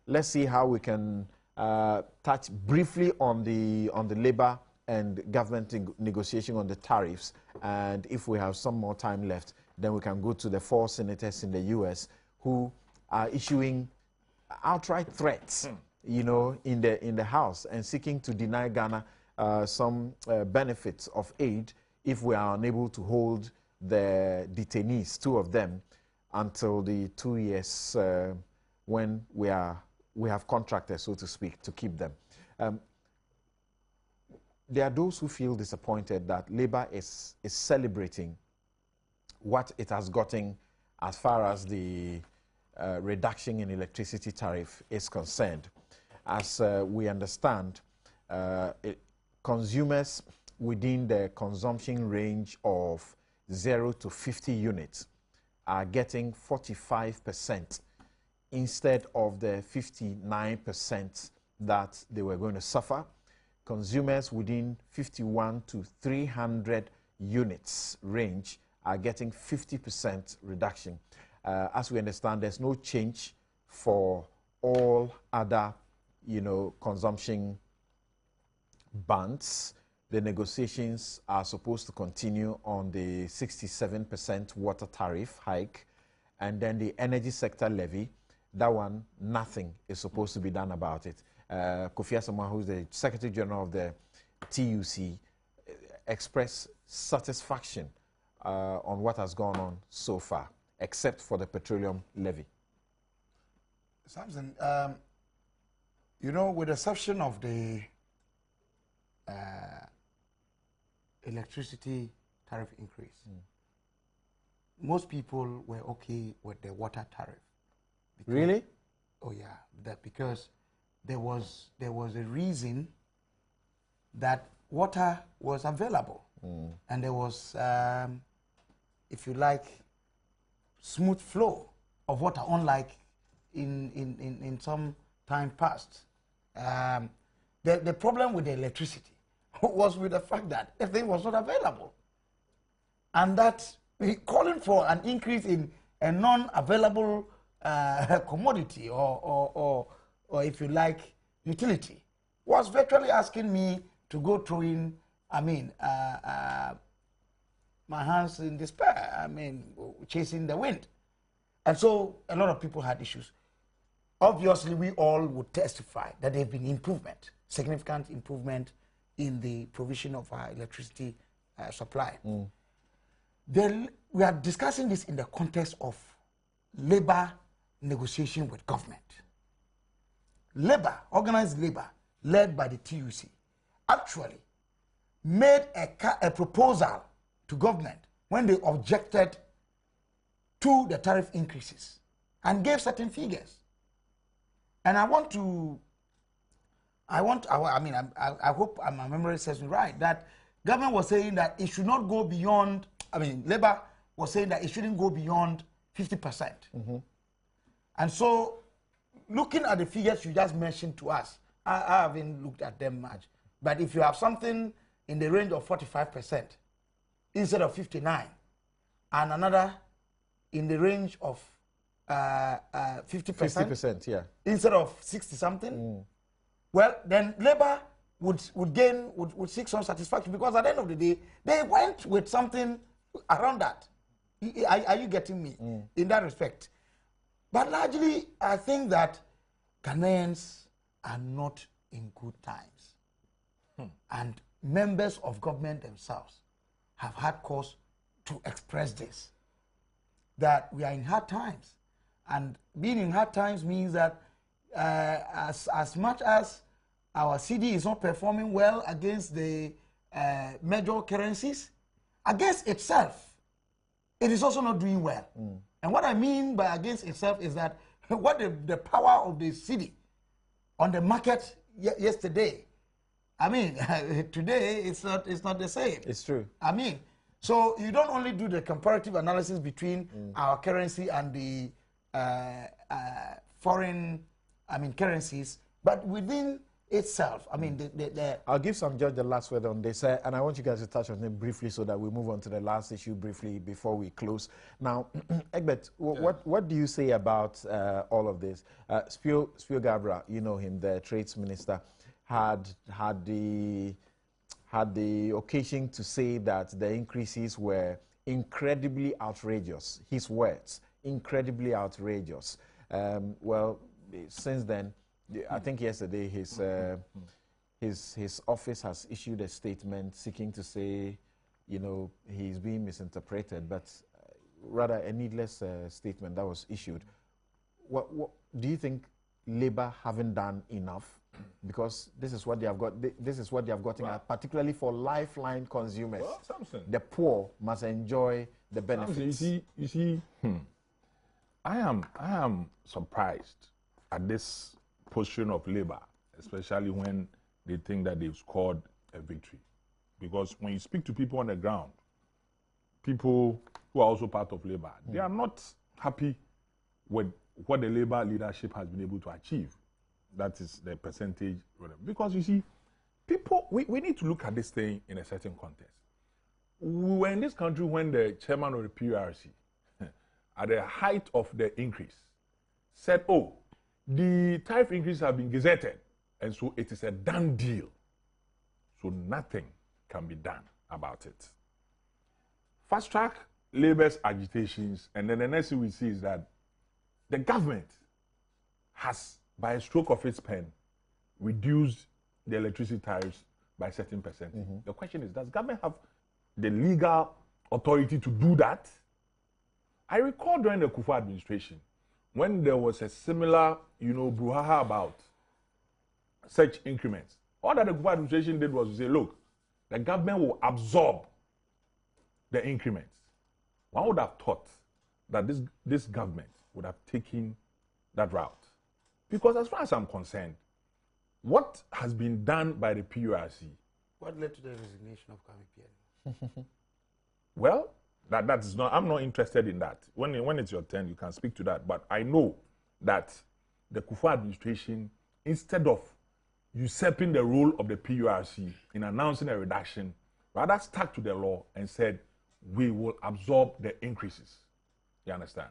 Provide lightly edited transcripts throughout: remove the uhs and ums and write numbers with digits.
let's see how we can touch briefly on the labor and government negotiation on the tariffs. And if we have some more time left, then we can go to the 4 senators in the U.S. who are issuing outright threats, you know, in the House and seeking to deny Ghana some benefits of aid if we are unable to hold the detainees, 2 of them, until the 2 years when we have contracted, so to speak, to keep them. There are those who feel disappointed that Labour is celebrating what it has gotten as far as the reduction in electricity tariff is concerned. As we understand, consumers within the consumption range of 0 to 50 units are getting 45% instead of the 59% that they were going to suffer. Consumers within 51 to 300 units range are getting 50% reduction. As we understand, there's no change for all other, you know, consumption bands. The negotiations are supposed to continue on the 67% water tariff hike, and then the energy sector levy. That one, nothing is supposed to be done about it. Kofi Asama, who's the Secretary General of the TUC, expressed satisfaction on what has gone on so far, except for the petroleum levy. Samson, you know, with the exception of the electricity tariff increase, most people were okay with the water tariff. Really? Oh yeah, that because there was a reason that water was available, and there was, if you like, smooth flow of water, unlike in some time past. The problem with the electricity was with the fact that everything was not available, and that calling for an increase in a non-available commodity or if you like, utility, was virtually asking me to go through in, my hands in despair, chasing the wind. And so a lot of people had issues. Obviously, we all would testify that there have been improvement, significant improvement in the provision of our electricity supply. Then we are discussing this in the context of labor negotiation with government. Labor, organized labor, led by the TUC, actually made a proposal to government when they objected to the tariff increases and gave certain figures. And I hope my memory serves me right, that government was saying that it should not go beyond, labor was saying that it shouldn't go beyond 50%. And so, looking at the figures you just mentioned to us, I haven't looked at them much. But if you have something in the range of 45% instead of 59, and another in the range of 50%, yeah, instead of 60-something, well, then labor would seek some satisfaction, because at the end of the day, they went with something around that. Are you getting me in that respect? But largely, I think that Ghanaians are not in good times. And members of government themselves have had cause to express this, that we are in hard times. And being in hard times means that as much as our CD is not performing well against the major currencies, against itself, it is also not doing well. And what I mean by against itself is that what the power of the CD on the market yesterday, today it's not the same. It's true. So you don't only do the comparative analysis between our currency and the foreign currencies, but within itself. I mean, I'll give Sam George the last word on this, and I want you guys to touch on it briefly so that we move on to the last issue briefly before we close. Now, Egbert, what do you say about all of this? Spio Gabra, you know him, the trades minister, had the occasion to say that the increases were incredibly outrageous. His words, incredibly outrageous. Well, since then, I think yesterday his office has issued a statement seeking to say, you know, he's being misinterpreted, but rather a needless statement that was issued. What do you think Labour haven't done enough? Because this is what they have got. This is what they have gotten at, particularly for lifeline consumers. Well, Samson, the poor must enjoy the benefits. Samson, you see, I am surprised at this position of Labour, especially when they think that they've scored a victory. Because when you speak to people on the ground, people who are also part of Labour, they are not happy with what the Labour leadership has been able to achieve. That is the percentage. Because you see, people, we need to look at this thing in a certain context. We were in this country when the chairman of the PRC, at the height of the increase, said, oh, the tariff increase have been gazetted, and so it is a done deal. So nothing can be done about it. Fast track Labour's agitations, and then the next thing we see is that the government has, by a stroke of its pen, reduced the electricity tariffs by a certain percentage. The question is, does government have the legal authority to do that? I recall during the Kufuor administration, when there was a similar, brouhaha about such increments, all that the Kufuor administration did was to say, look, the government will absorb the increments. One would have thought that this government would have taken that route. Because as far as I'm concerned, what has been done by the PURC? What led to the resignation of Kwame Pierre? Well, that is not. I'm not interested in that. When it's your turn, you can speak to that. But I know that the Kufuor administration, instead of usurping the role of the PURC in announcing a reduction, rather stuck to the law and said, we will absorb the increases. You understand?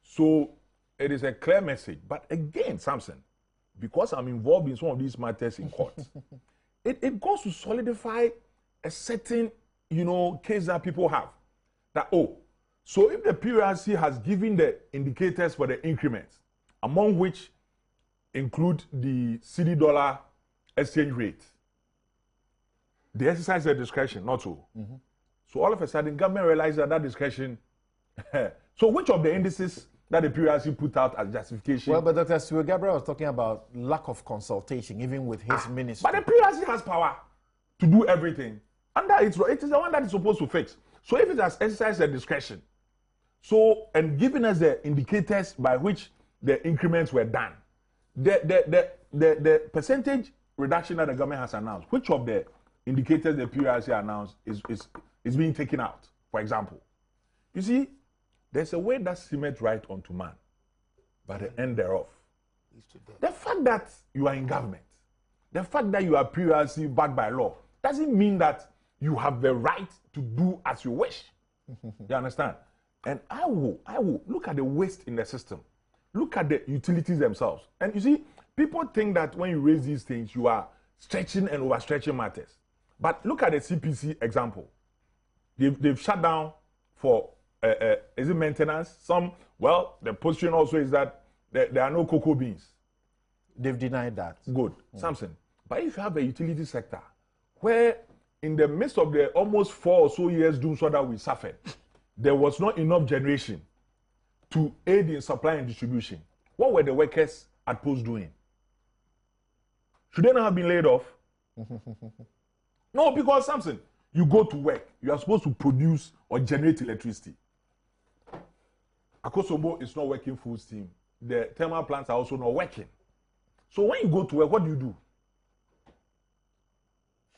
So it is a clear message. But again, Samson, because I'm involved in some of these matters in court, it goes to solidify a certain, case that people have. That, so if the PRC has given the indicators for the increments, among which include the CD dollar exchange rate, they exercise their discretion, not so. So all of a sudden, government realized that discretion. So which of the indices that the PRC put out as justification? Well, but Dr. Spio Gabra was talking about lack of consultation, even with his ministry. But the PRC has power to do everything. And it is the one that is supposed to fix. So if it has exercised their discretion, and given us the indicators by which the increments were done, the percentage reduction that the government has announced, which of the indicators the PRC announced is being taken out, for example. You see, there's a way that seemeth right unto man, but the end thereof. The fact that you are in government, the fact that you are PRC backed by law, doesn't mean that you have the right to do as you wish. You understand? And I will look at the waste in the system. Look at the utilities themselves. And you see, people think that when you raise these things, you are stretching and overstretching matters. But look at the CPC example. They've shut down for, is it maintenance? The position also is that there are no cocoa beans. They've denied that. Good. Samson. But if you have a utility sector where in the midst of the almost 4 or so years doom that we suffered, there was not enough generation to aid in supply and distribution, what were the workers at post doing? Should they not have been laid off? No, because Samson, you go to work, you are supposed to produce or generate electricity. Akosombo is not working full steam. The thermal plants are also not working. So when you go to work, what do you do?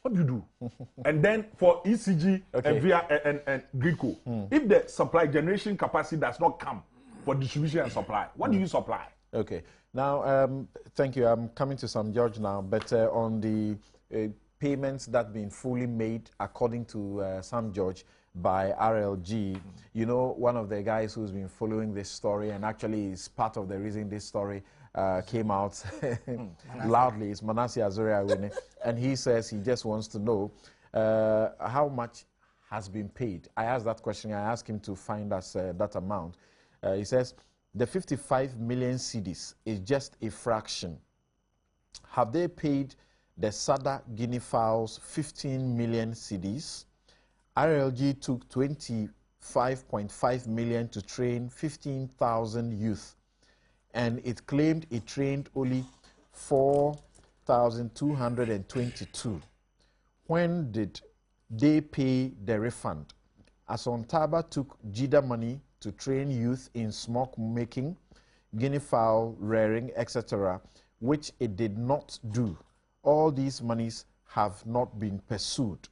What do you do? And then for ECG and VIA and GRICO, if the supply generation capacity does not come for distribution and supply, what do you supply? Okay. Now, thank you. I'm coming to Sam George now, but on the payments that been fully made according to Sam George by RLG, you know, one of the guys who's been following this story and actually is part of the reason this story came out loudly is Manasseh Azure, and he says he just wants to know how much has been paid. I asked that question. I asked him to find us that amount. He says the 55 million cedis is just a fraction. Have they paid the SADA Guinea fowls 15 million cedis? RLG took 25.5 million to train 15,000 youth, and it claimed it trained only 4,222. When did they pay the refund? Asontaba took JIDA money to train youth in smoke making, guinea fowl rearing, etc., which it did not do. All these monies have not been pursued.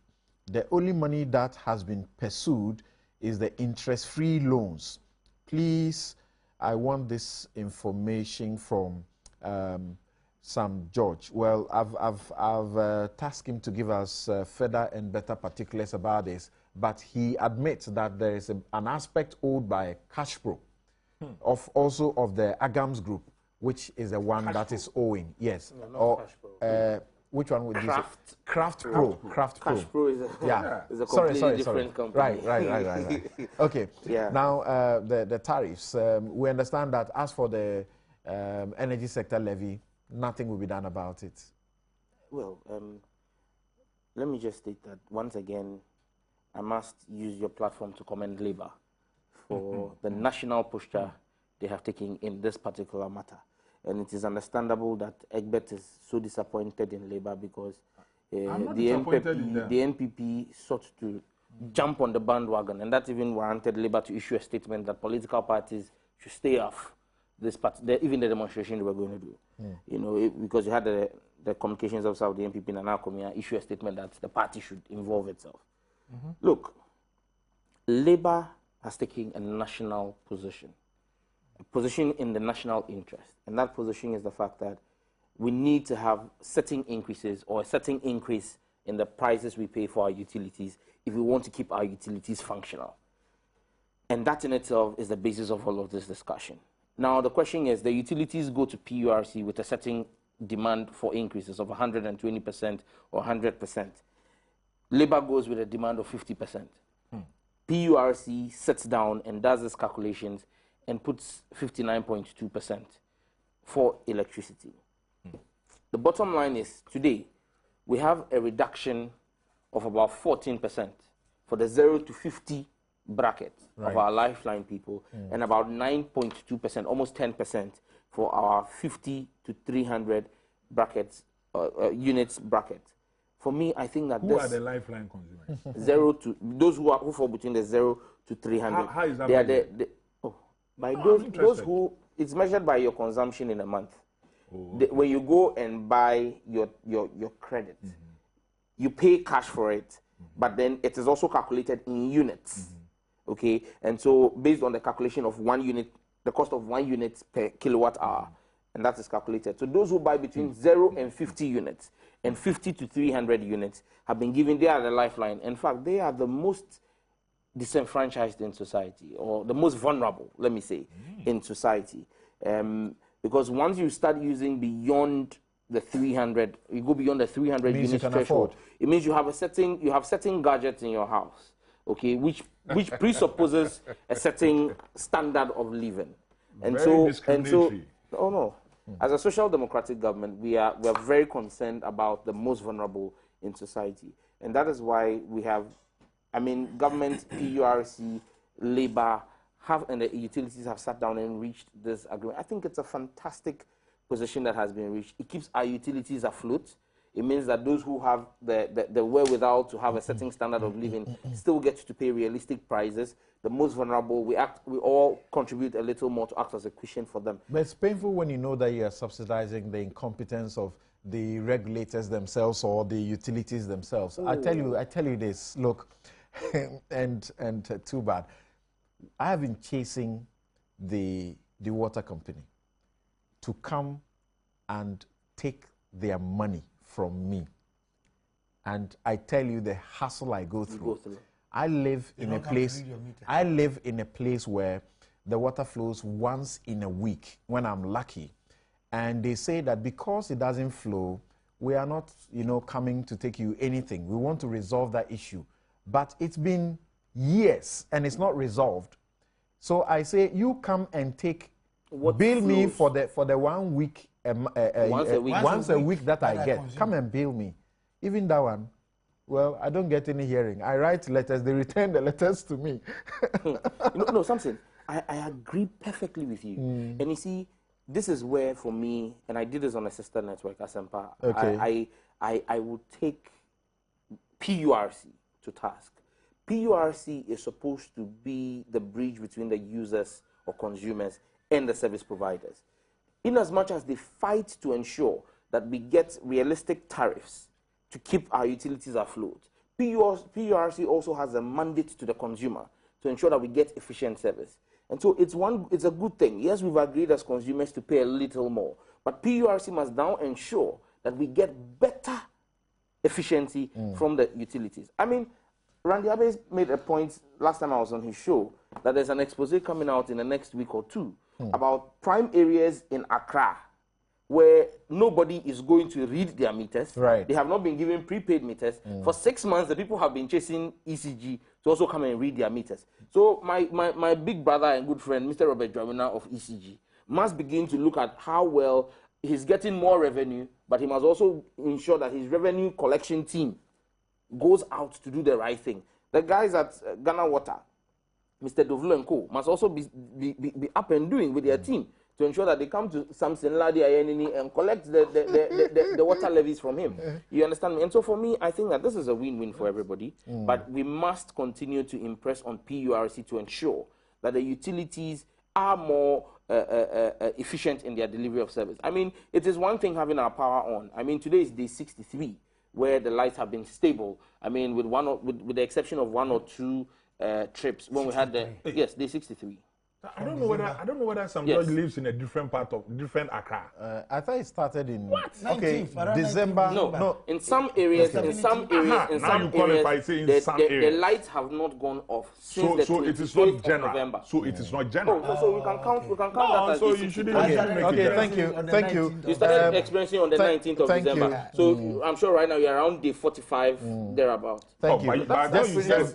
The only money that has been pursued is the interest-free loans. Please, I want this information from Sam George. Well, I've tasked him to give us further and better particulars about this, but he admits that there is an aspect owed by Cashpro, of also of the Agams group, which is the one that is owing. Yes. No, not Cashpro. Which one would you say? Craft Pro. Cashpro is a, Yeah. is a completely sorry. different company. Right. Okay. Yeah. Now, the tariffs. We understand that as for the energy sector levy, nothing will be done about it. Well, let me just state that once again, I must use your platform to commend Labour for the national posture they have taken in this particular matter. And it is understandable that Egbert is so disappointed in Labour because the NPP sought to jump on the bandwagon, and that even warranted Labour to issue a statement that political parties should stay off this even the demonstration they were going to do. You know, because you had the communications officer of the NPP, Nana Komia, issue a statement that the party should involve itself. Look, Labour has taken a national position, a position in the national interest, and that position is the fact that we need to have certain increases or a certain increase in the prices we pay for our utilities if we want to keep our utilities functional. And that in itself is the basis of all of this discussion. Now, the question is, the utilities go to PURC with a certain demand for increases of 120% or 100%. Labour goes with a demand of 50%. PURC sits down and does its calculations and puts 59.2% for electricity. The bottom line is, today, we have a reduction of about 14% for the 0 to 50 bracket of our lifeline people, and about 9.2%, almost 10% for our 50 to 300 brackets, units bracket. For me, I think that Who are the lifeline consumers? Those who fall between the 0 to 300. How is that? They are by those who, it's measured by your consumption in a month. When you go and buy your credit, you pay cash for it, but then it is also calculated in units. Okay, and so based on the calculation of 1 unit, the cost of 1 unit per kilowatt hour, and that is calculated. So those who buy between 0 and 50 units, and 50 to 300 units have been given, they are the lifeline. In fact, they are the most disenfranchised in society, or the most vulnerable, let me say, in society. Because once you start using beyond the 300, you go beyond the 300 units threshold, it means you have certain gadgets in your house, okay, which presupposes a certain standard of living. And so, as a social democratic government, we are very concerned about the most vulnerable in society. And that is why we have, government, PURC, Labour, and the utilities have sat down and reached this agreement. I think it's a fantastic position that has been reached. It keeps our utilities afloat. It means that those who have the wherewithal to have a certain standard of living still get to pay realistic prices. The most vulnerable, we all contribute a little more to act as a cushion for them. But it's painful when you know that you are subsidizing the incompetence of the regulators themselves or the utilities themselves. I tell you this, look, and too bad. I have been chasing the water company to come and take their money from me. And I tell you the hassle I go through. I live in a place. I live in a place where the water flows once in a week when I'm lucky, and they say that because it doesn't flow, we are not, coming to take you anything. We want to resolve that issue, but it's been years and it's not resolved. So I say, you come and take. Bill me for the 1 week. Once a week that I get. Come and bill me. Even that one, well, I don't get any hearing. I write letters, they return the letters to me. No, something. I agree perfectly with you. And you see, this is where, for me, and I did this on a sister network, Asempa, okay. I would take PURC to task. PURC is supposed to be the bridge between the users or consumers and the service providers. In as much as they fight to ensure that we get realistic tariffs to keep our utilities afloat, PURC also has a mandate to the consumer to ensure that we get efficient service. And so it's a good thing. Yes, we've agreed as consumers to pay a little more, but PURC must now ensure that we get better efficiency from the utilities. I mean, Randy Abbey made a point last time I was on his show that there's an expose coming out in the next week or two about prime areas in Accra where nobody is going to read their meters. Right. They have not been given prepaid meters. For 6 months, the people have been chasing ECG to also come and read their meters. So my big brother and good friend, Mr. Robert Dramina of ECG, must begin to look at how well he's getting more revenue, but he must also ensure that his revenue collection team goes out to do the right thing. The guys at Ghana Water, Mr. Dovlo and Co, must also be up and doing with their team to ensure that they come to Samson Ladi Ayenini and collect the water levies from him. You understand me? And so for me, I think that this is a win-win for everybody, but we must continue to impress on PURC to ensure that the utilities are more efficient in their delivery of service. I mean, it is one thing having our power on. I mean, today is day 63, where the lights have been stable. I mean, with the exception of 1 or 2 trips when we had the day 63. I don't know whether some judge lives in a different part of Accra. I thought it started in December. No, in some areas, the lights have not gone off since so it is not general. November. So it is not general. So we can count that as so you shouldn't thank you. You started experiencing on the 19th of December. So I'm sure right now you're around day 45 thereabout. Thank you.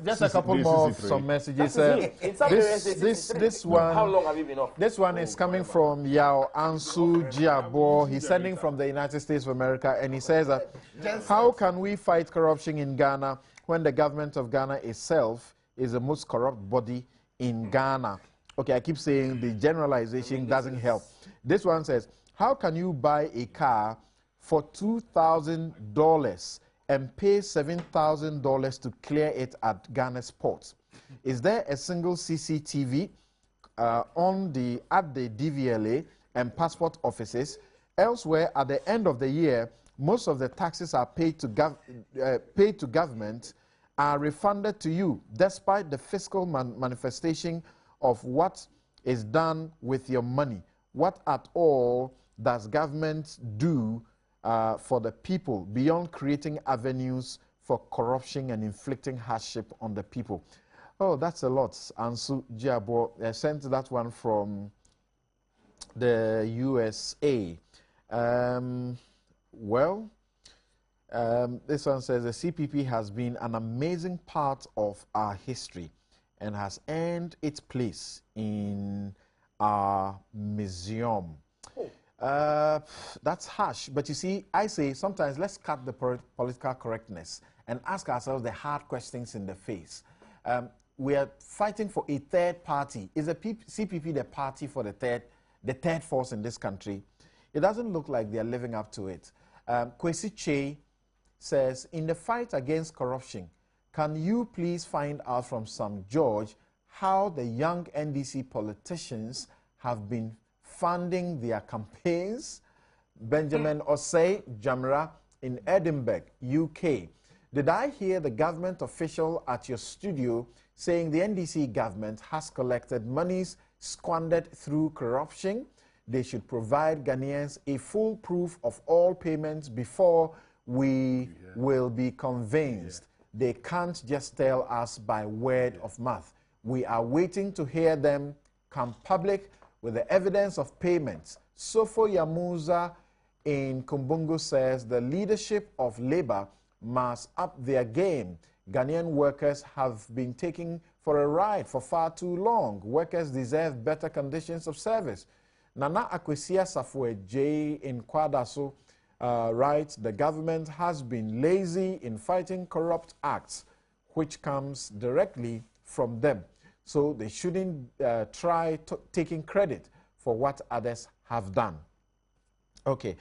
Just a couple more some messages. In some areas, this one. How long have you been off? This one is coming from Yao Ansu Jiabo. He's sending from the United States of America, and he says that how can we fight corruption in Ghana when the government of Ghana itself is the most corrupt body in Ghana? Okay, I keep saying the generalization doesn't help. This one says, how can you buy a car for $2,000 and pay $7,000 to clear it at Ghana's ports? Is there a single CCTV at the DVLA and passport offices? Elsewhere, at the end of the year, most of the taxes are paid to government are refunded to you, despite the fiscal manifestation of what is done with your money. What at all does government do for the people beyond creating avenues for corruption and inflicting hardship on the people? Oh, that's a lot. Ansu Jiabo sent that one from the USA. This one says the CPP has been an amazing part of our history and has earned its place in our museum. That's harsh, but you see, I say sometimes let's cut the political correctness and ask ourselves the hard questions in the face. We are fighting for a third party. Is the CPP the party for the third force in this country? It doesn't look like they are living up to it. Kwesi Che says, in the fight against corruption, can you please find out from Sam George how the young NDC politicians have been funding their campaigns? Benjamin Osei Jamra in Edinburgh, UK. Did I hear the government official at your studio saying the NDC government has collected monies squandered through corruption? they should provide Ghanaians a full proof of all payments before we will be convinced. They can't just tell us by word of mouth. We are waiting to hear them come public with the evidence of payments. Sofo Yamuza in Kumbungu says the leadership of Labour must up their game. Ghanaian workers have been taken for a ride for far too long. Workers deserve better conditions of service. Nana Akwesia Safwe J in Kwadaso writes, the government has been lazy in fighting corrupt acts, which comes directly from them. So they shouldn't try taking credit for what others have done. Okay.